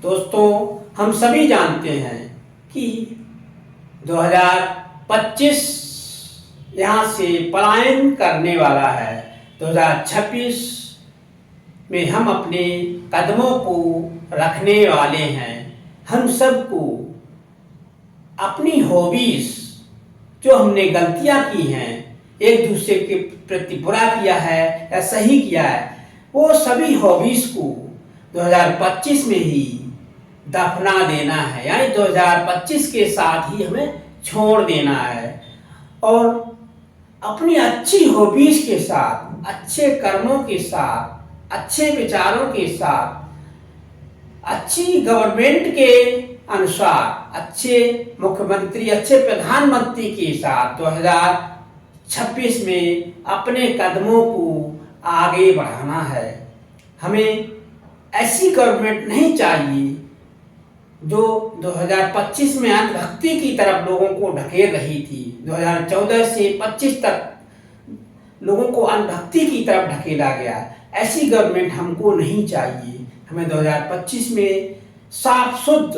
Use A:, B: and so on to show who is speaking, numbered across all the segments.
A: दोस्तों, हम सभी जानते हैं कि 2025 यहाँ से पलायन करने वाला है। 2026 में हम अपने कदमों को रखने वाले हैं। हम सबको अपनी हॉबीज, जो हमने गलतियाँ की हैं, एक दूसरे के प्रति बुरा किया है या सही किया है, वो सभी हॉबीज को 2025 में ही दफना देना है। यानी 2025 के साथ ही हमें छोड़ देना है और अपनी अच्छी हॉबीज के साथ, अच्छे कर्मों के साथ, अच्छे विचारों के साथ, अच्छी गवर्नमेंट के अनुसार, अच्छे मुख्यमंत्री, अच्छे प्रधानमंत्री के साथ 2026 में अपने कदमों को आगे बढ़ाना है। हमें ऐसी गवर्नमेंट नहीं चाहिए जो 2025 में अंधभक्ति की तरफ लोगों को ढकेल रही थी। 2014 से 25 तक लोगों को अंधभक्ति की तरफ ढकेला गया। ऐसी गवर्नमेंट हमको नहीं चाहिए। हमें 2025 में साफ शुद्ध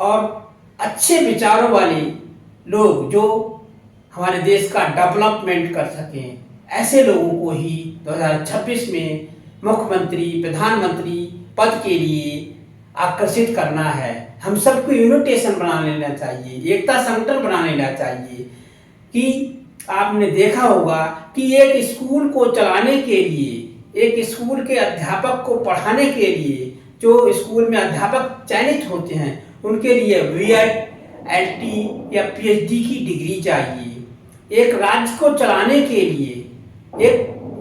A: और अच्छे विचारों वाले लोग, जो हमारे देश का डेवलपमेंट कर सकें, ऐसे लोगों को ही 2026 में मुख्यमंत्री, प्रधानमंत्री पद के लिए आकर्षित करना है। हम सबको यूनिटेशन बना लेना चाहिए, एकता संगठन बना लेना चाहिए। कि आपने देखा होगा कि एक स्कूल को चलाने के लिए, एक स्कूल के अध्यापक को पढ़ाने के लिए, जो स्कूल में अध्यापक चयनित होते हैं, उनके लिए बीएड, एलटी या पीएचडी की डिग्री चाहिए। एक राज्य को चलाने के लिए, एक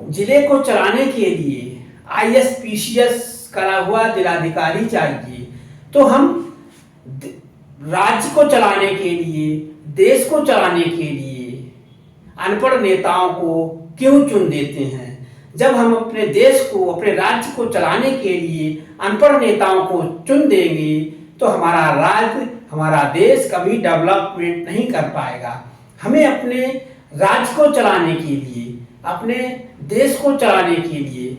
A: जिले को चलाने के लिए आईएएस पीसीएस करा हुआ जिलाधिकारी चाहिए। तो हम राज्य को चलाने के लिए, देश को चलाने के लिए अनपढ़ नेताओं को क्यों चुन देते हैं? जब हम अपने देश को, अपने राज्य को चलाने के लिए अनपढ़ नेताओं को चुन देंगे तो हमारा राज्य, हमारा देश कभी डेवलपमेंट नहीं कर पाएगा। हमें अपने राज्य को चलाने के लिए, अपने देश को चलाने के लिए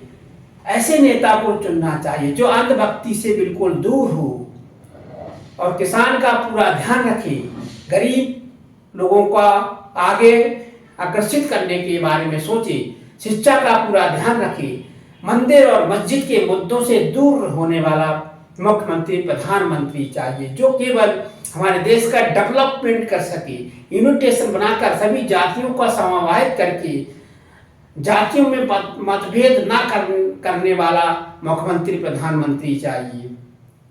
A: ऐसे नेता को चुनना चाहिए जो अंधभक्ति से बिल्कुल दूर हो और किसान का पूरा ध्यान रखे, गरीब लोगों का आगे आकर्षित करने के बारे में सोचे, शिक्षा का पूरा ध्यान रखे, मंदिर और मस्जिद के मुद्दों से दूर होने वाला मुख्यमंत्री, प्रधानमंत्री चाहिए, जो केवल हमारे देश का डेवलपमेंट कर सके, यूनिटेशन बनाकर सभी जातियों का समाहित करके जातियों में मतभेद ना करने वाला मुख्यमंत्री, प्रधानमंत्री चाहिए।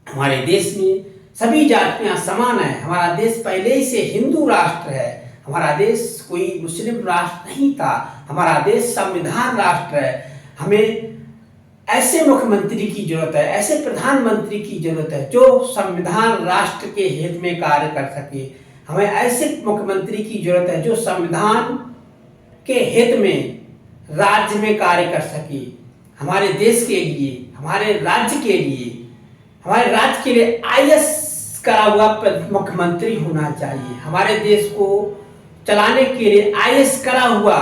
A: हमारे देश में सभी जातियां समान है। हमारा देश पहले ही से हिंदू राष्ट्र है। हमारा देश कोई मुस्लिम राष्ट्र नहीं था। हमारा देश संविधान राष्ट्र है। हमें ऐसे मुख्यमंत्री की जरूरत है, ऐसे प्रधानमंत्री की जरूरत है जो संविधान राष्ट्र के हित में कार्य कर सके। हमें ऐसे मुख्यमंत्री की जरूरत है जो संविधान के हित में राज्य में कार्य कर सके। हमारे देश के लिए, हमारे राज्य के लिए, हमारे राज्य के लिए आईएएस करा हुआ मुख्यमंत्री होना चाहिए। हमारे देश को चलाने के लिए आईएएस करा हुआ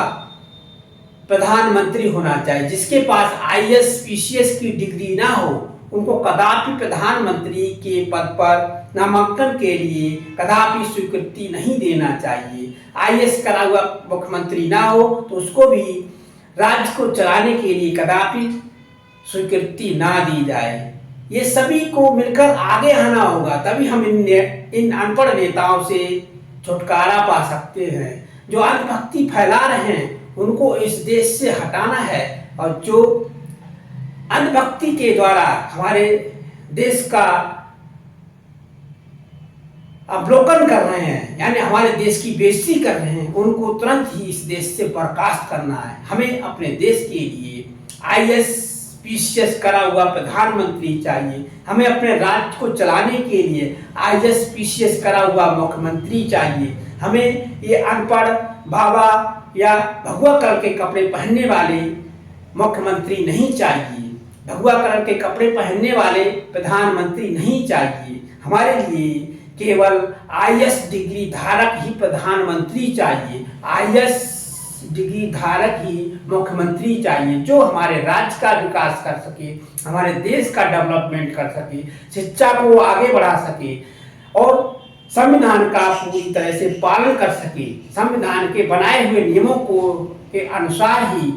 A: प्रधानमंत्री होना चाहिए। जिसके पास आईएएस पीसीएस की डिग्री ना हो, उनको कदापि प्रधानमंत्री के पद पर नामांकन के लिए कदापि स्वीकृति नहीं देना चाहिए। आईएएस करा हुआ मुख्यमंत्री ना हो तो उसको भी राज्य को चलाने के लिए कदापि स्वीकृति ना दी जाए। ये सभी को मिलकर आगे आना होगा, तभी हम इन अनपढ़ नेताओं से छुटकारा पा सकते हैं। जो अंधभक्ति फैला रहे हैं उनको इस देश से हटाना है, और जो अंधभक्ति के द्वारा हमारे देश का अवलोकन कर रहे हैं, यानी हमारे देश की बेइज्जती कर रहे हैं, उनको तुरंत ही इस देश से बर्खास्त करना है। हमें अपने देश के लिए आईएएस पीसीएस करा हुआ प्रधानमंत्री चाहिए। हमें अपने राज्य को चलाने के लिए आईएएस पीसीएस करा हुआ मुख्यमंत्री चाहिए। हमें ये अनपढ़ बाबा या भगवा कलर के कपड़े पहनने वाले मुख्यमंत्री नहीं चाहिए। भगवा कलर के कपड़े पहनने वाले प्रधानमंत्री नहीं चाहिए। हमारे लिए केवल आईएएस डिग्री धारक ही प्रधानमंत्री चाहिए। आईएएस डिग्री धारक ही मुख्यमंत्री चाहिए, जो हमारे राज्य का विकास कर सके, हमारे देश का डेवलपमेंट कर सके, शिक्षा को आगे बढ़ा सके और संविधान का पूरी तरह से पालन कर सके, संविधान के बनाए हुए नियमों को के अनुसार ही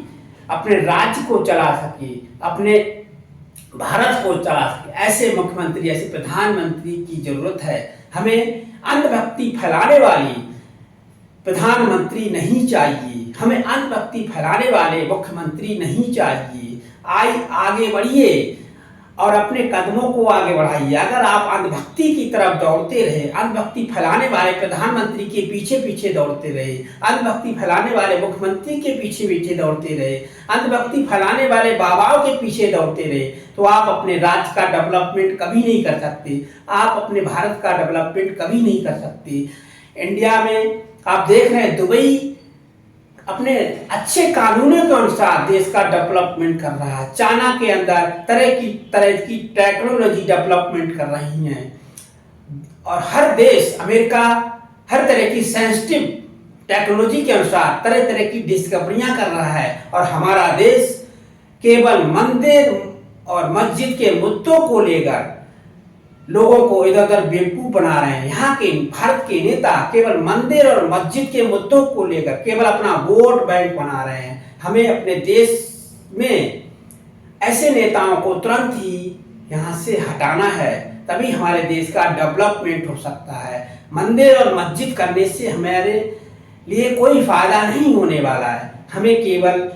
A: अपने राज्य को चला सके, अपने भारत को चला सके। ऐसे मुख्यमंत्री, ऐसे प्रधानमंत्री की जरूरत है। हमें अंधभक्ति फैलाने वाली प्रधानमंत्री नहीं चाहिए, हमें अंधभक्ति फैलाने वाले मुख्यमंत्री नहीं चाहिए। आगे बढ़िए और अपने कदमों को आगे बढ़ाइए। अगर आप अंधभक्ति की तरफ दौड़ते रहे, अंधभक्ति फैलाने वाले प्रधानमंत्री के पीछे पीछे दौड़ते रहे, अंधभक्ति फैलाने वाले मुख्यमंत्री के पीछे पीछे दौड़ते रहे, अंधभक्ति फैलाने वाले बाबाओं के पीछे दौड़ते रहे, तो आप अपने राज्य का डेवलपमेंट कभी नहीं कर सकते, आप अपने भारत का डेवलपमेंट कभी नहीं कर सकते। इंडिया में आप देख रहे हैं, दुबई अपने अच्छे कानूनों के अनुसार देश का डेवलपमेंट कर रहा है। चाइना के अंदर तरह की टेक्नोलॉजी डेवलपमेंट कर रही हैं और हर देश, अमेरिका हर तरह की सेंसिटिव टेक्नोलॉजी के अनुसार तरह तरह की डिस्कवरियां कर रहा है और हमारा देश केवल मंदिर और मस्जिद के मुद्दों को लेकर लोगों को इधर उधर बेवकूफ बना रहे हैं। यहाँ के भारत के नेता केवल मंदिर और मस्जिद के मुद्दों को लेकर केवल अपना वोट बैंक बना रहे हैं। हमें अपने देश में ऐसे नेताओं को तुरंत ही यहाँ से हटाना है, तभी हमारे देश का डेवलपमेंट हो सकता है। मंदिर और मस्जिद करने से हमारे लिए कोई फायदा नहीं होने वाला है। हमें केवल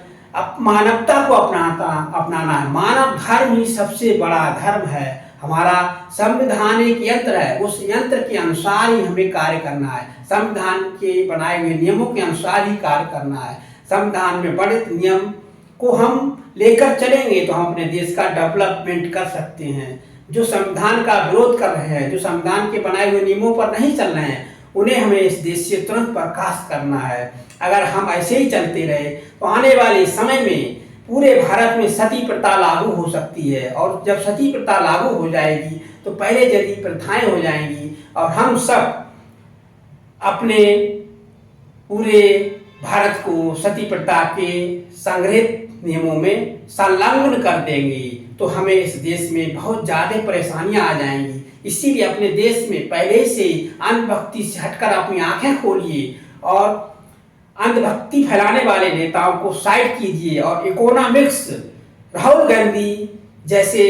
A: मानवता को अपनाना है। मानव धर्म ही सबसे बड़ा धर्म है। हमारा संविधान एक यंत्र है, उस यंत्र के अनुसार ही हमें कार्य करना है। संविधान के बनाए हुए नियमों के अनुसार ही कार्य करना है। संविधान में वर्णित नियम को हम लेकर चलेंगे तो हम अपने देश का डेवलपमेंट कर सकते हैं। जो संविधान का विरोध कर रहे हैं, जो संविधान के बनाए हुए नियमों पर नहीं चल रहे हैं, उन्हें हमें इस देश से तुरंत बर्खास्त करना है। अगर हम ऐसे ही चलते रहे तो आने वाले समय में पूरे भारत में सती प्रथा लागू हो सकती है और जब सती प्रथा लागू हो जाएगी तो पहले जैसी प्रथाएं हो जाएंगी और हम सब अपने पूरे भारत को सती प्रथा के संग्रहित नियमों में संलग्न कर देंगे तो हमें इस देश में बहुत ज़्यादा परेशानियां आ जाएंगी। इसीलिए अपने देश में पहले से अंधभक्ति से हटकर अपनी आंखें खोलिए और अंधभक्ति फैलाने वाले नेताओं को साइड कीजिए और इकोनॉमिक्स राहुल गांधी जैसे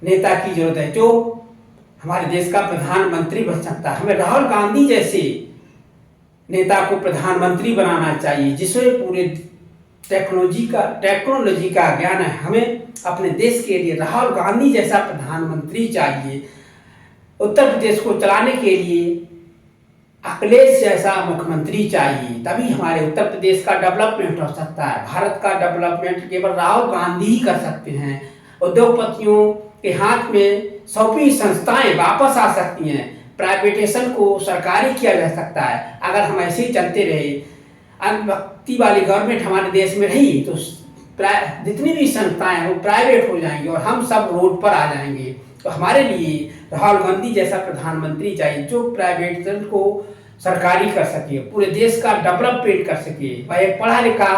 A: नेता की जरूरत है जो हमारे देश का प्रधानमंत्री बन सकता है। हमें राहुल गांधी जैसे नेता को प्रधानमंत्री बनाना चाहिए जिसमें पूरे टेक्नोलॉजी का ज्ञान है। हमें अपने देश के लिए राहुल गांधी जैसा प्रधानमंत्री चाहिए। उत्तर प्रदेश को चलाने के लिए अखिलेश जैसा मुख्यमंत्री चाहिए, तभी हमारे उत्तर प्रदेश का डेवलपमेंट हो सकता है। भारत का डेवलपमेंट केवल राहुल गांधी ही कर सकते हैं। उद्योगपतियों के हाथ में सौंपी संस्थाएं वापस आ सकती हैं, प्राइवेटेशन को सरकारी किया जा सकता है। अगर हम ऐसे ही चलते रहे, अंधभक्ति वाली गवर्नमेंट हमारे देश में रही तो जितनी भी संस्थाएं हैं वो प्राइवेट हो जाएंगी और हम सब रोड पर आ जाएंगे। तो हमारे लिए राहुल गांधी जैसा प्रधानमंत्री चाहिए जो प्राइवेटेशन को सरकारी कर सके, पूरे देश का डेवलपमेंट कर सके। वह एक पढ़ा लिखा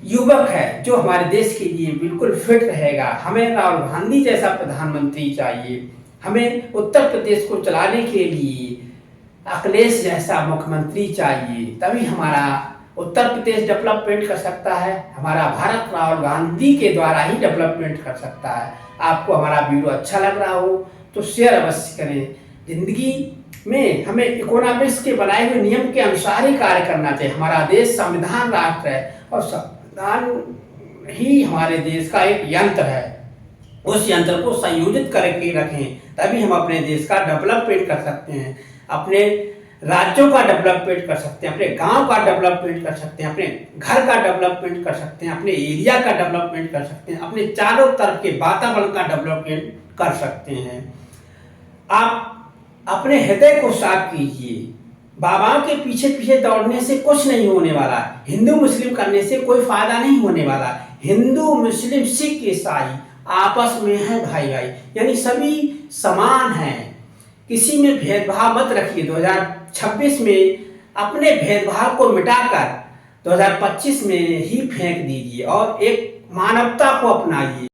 A: युवक है जो हमारे देश के लिए बिल्कुल फिट रहेगा। हमें राहुल गांधी जैसा प्रधानमंत्री चाहिए। हमें उत्तर प्रदेश को चलाने के लिए अखिलेश जैसा मुख्यमंत्री चाहिए, तभी हमारा उत्तर प्रदेश डेवलपमेंट कर सकता है। हमारा भारत राहुल गांधी के द्वारा ही डेवलपमेंट कर सकता है। आपको हमारा वीडियो अच्छा लग रहा हो तो शेयर अवश्य करें। जिंदगी में हमें इकोनॉमिक्स के बनाए हुए नियम के अनुसार ही कार्य करना चाहिए। हमारा देश संविधान राष्ट्र है और संविधान ही हमारे देश का एक यंत्र है। उस यंत्र को संयोजित करके रखें, तभी हम अपने देश का डेवलपमेंट कर सकते हैं, अपने राज्यों का डेवलपमेंट कर सकते हैं, अपने गांव का डेवलपमेंट कर सकते हैं, अपने घर का डेवलपमेंट कर सकते हैं, अपने एरिया का डेवलपमेंट कर सकते हैं, अपने चारों तरफ के वातावरण का डेवलपमेंट कर सकते हैं। आप अपने हृदय को साफ कीजिए। बाबाओं के पीछे पीछे दौड़ने से कुछ नहीं होने वाला। हिंदू मुस्लिम करने से कोई फायदा नहीं होने वाला। हिंदू मुस्लिम सिख ईसाई आपस में है भाई भाई, यानी सभी समान हैं। किसी में भेदभाव मत रखिए। 2026 में अपने भेदभाव को मिटाकर 2025 में ही फेंक दीजिए और एक मानवता को अपनाइए।